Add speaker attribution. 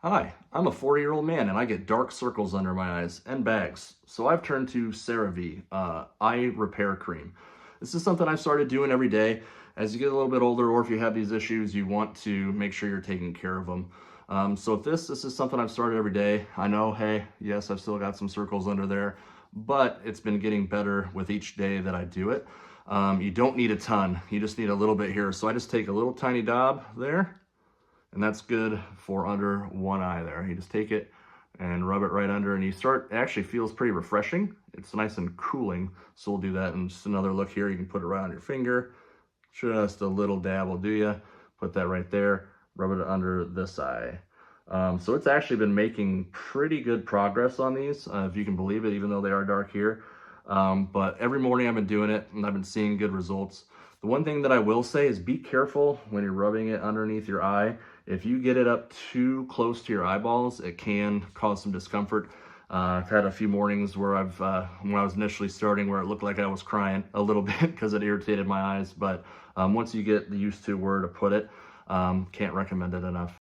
Speaker 1: Hi, I'm a 40-year-old man and I get dark circles under my eyes and bags. So I've turned to CeraVe, eye repair cream. This is something I started doing every day. As you get a little bit older, or if you have these issues, you want to make sure you're taking care of them. So if this is something I've started every day. I know, hey, yes, I've still got some circles under there, but it's been getting better with each day that I do it. You don't need a ton. You just need a little bit here. So I just take a little tiny dab there, and that's good for under one eye there. You just take it and rub it right under, and it actually feels pretty refreshing. It's nice and cooling. So we'll do that. And just another look here, you can put it right on your finger. Just a little dab will do you. Put that right there, rub it under this eye. So it's actually been making pretty good progress on these, if you can believe it, even though they are dark here. But every morning I've been doing it and I've been seeing good results. The one thing that I will say is be careful when you're rubbing it underneath your eye. If you get it up too close to your eyeballs, it can cause some discomfort. I've had a few mornings where when I was initially starting, where it looked like I was crying a little bit because it irritated my eyes. But once you get used to where to put it, can't recommend it enough.